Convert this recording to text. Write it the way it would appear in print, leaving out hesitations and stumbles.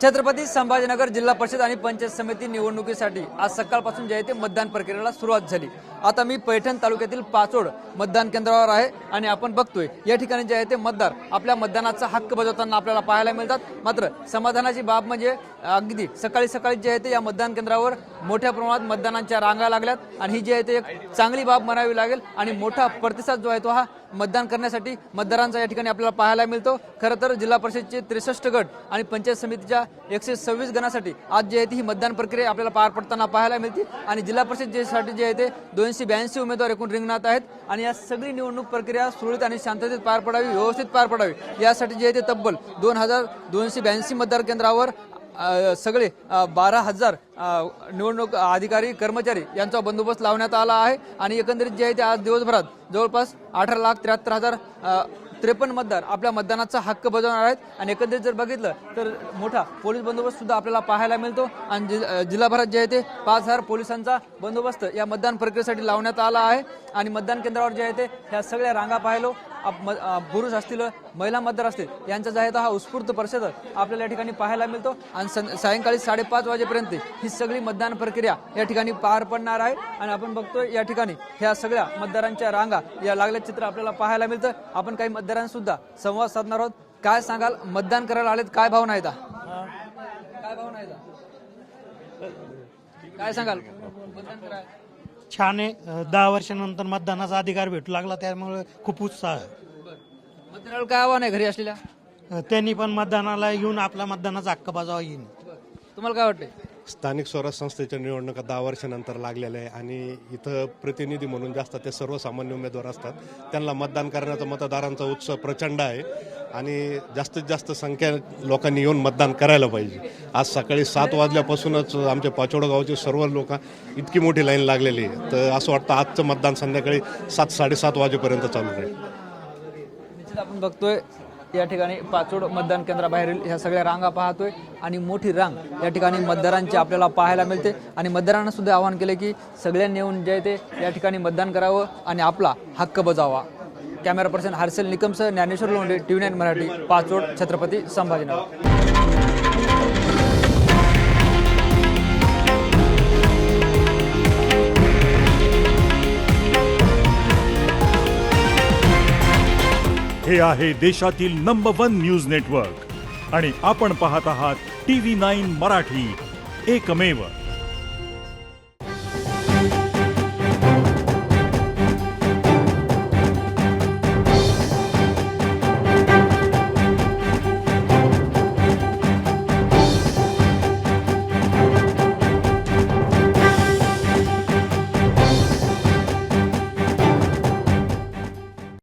छत्रपती संभाजीनगर जिल्हा परिषद आणि पंचायत समिती निवडणुकीसाठी आज सकाळपासून जे आहे ते मतदान प्रक्रियेला सुरुवात झाली। आता मी पैठण तालुक्यातील पाचोड मतदान केंद्रावर आहे आणि आपण बघतोय या ठिकाणी जे आहे ते मतदार आपल्या मतदानाचा हक्क बजावताना आपल्याला पाहायला मिळतात। मात्र समाधानाची बाब म्हणजे अगदी सकाळी सकाळी जे आहे ते या मतदान केंद्रावर मोठ्या प्रमाणात मतदानांच्या रांगा लागल्यात आणि ही जी आहे ते एक चांगली बाब म्हणावी लागेल आणि मोठा प्रतिसाद जो आहे तो हा मतदान करण्यासाठी मतदारांचा या ठिकाणी आपल्याला पाहायला मिळतो। खरं तर जिल्हा परिषदचे 63 गट आणि पंचायत समितीच्या 126 गणासाठी आज जे आहे ती ही मतदान प्रक्रिया आपल्याला पार पडताना पाहायला मिळते आणि जिल्हा परिषदेसाठी जे आहे ते 282 उमेदवार एकूण रिंगणात आहेत आणि या सगळी निवडणूक प्रक्रिया सुरळीत आणि शांततेत पार पडावी, व्यवस्थित पार पडावी यासाठी जे आहे ते तब्बल 2282 मतदार केंद्रावर सगळे 12,000 निवडणूक अधिकारी कर्मचारी यांचा बंदोबस्त लावण्यात आला आहे आणि एकंदरीत जे आहे ते आज दिवसभरात जवळपास 18,73,053 मतदार आपल्या मतदानाचा हक्क बजावणार आहेत आणि एकंदरीत जर बघितलं तर मोठा पोलीस बंदोबस्त सुद्धा आपल्याला पाहायला मिळतो आणि जिल्हाभरात जे आहे ते 5,000 पोलिसांचा बंदोबस्त या मतदान प्रक्रियेसाठी लावण्यात आला आहे आणि मतदान केंद्रावर जे आहे ते ह्या सगळ्या रांगा पाहिलो पुरुष असतील महिला मतदार असतील यांचा जो आहे हा उत्स्फूर्त परिषद आपल्याला या ठिकाणी पाहायला मिळतो आणि सायंकाळी 5:30 वाजेपर्यंत ही सगळी मतदान प्रक्रिया या ठिकाणी पार पडणार आहे आणि आपण बघतोय या ठिकाणी ह्या सगळ्या मतदारांच्या रांगा या लागल्या चित्र आपल्याला पाहायला मिळतं। आपण काही मतदारांसुद्धा संवाद साधणार आहोत। काय सांगाल, मतदान करायला आलेत, काय भावना आहेत? काय भावना आहेत? काय सांगाल मतदान करायला? छान आहे। 10 वर्षानंतर मतदानाचा अधिकार भेटू लागला त्यामुळे खूप उत्साह आहे। मतदाराला काय आव्हान आहे घरी असलेल्या? त्यांनी पण मतदानाला येऊन आपला मतदानाचा हक्क बजावा येईल। तुम्हाला काय वाटतंय? स्थानिक स्वराज्य संस्थेच्या निवडणुका 10 वर्षानंतर लागलेल्या आहे आणि इथं प्रतिनिधी म्हणून जास्त ते सर्वसामान्य उमेदवार असतात, त्यांना मतदान करण्याचा मतदारांचा उत्साह प्रचंड आहे आणि जास्तीत जास्त संख्या लोकांनी येऊन मतदान करायला पाहिजे। आज सकाळी 7 वाजल्यापासूनच आमच्या पाचोड गावचे सर्व लोक इतकी मोठी लाईन लागलेली आहे, तर असं वाटतं आजचं मतदान संध्याकाळी 7-7:30 वाजेपर्यंत चालू राहील। निश्चित आपण बघतोय या ठिकाणी पाचोड मतदान केंद्राबाहेरील ह्या सगळ्या रांगा पाहतोय आणि मोठी रांग या ठिकाणी मतदारांची आपल्याला पाहायला मिळते आणि मतदारांना सुद्धा आवाहन केले की सगळ्यांनी येऊन जे ते या ठिकाणी मतदान करावं आणि आपला हक्क बजावा। कॅमेरा पर्सन हर्षल निकमसह ज्ञानेश्वर लोंढे, TV9 मराठी, पाचोड, छत्रपती संभाजीनगर। हे आहे देशातील नंबर 1 न्यूज नेटवर्क आणि आपण पाहत आहात TV9 मराठी, एकमेव।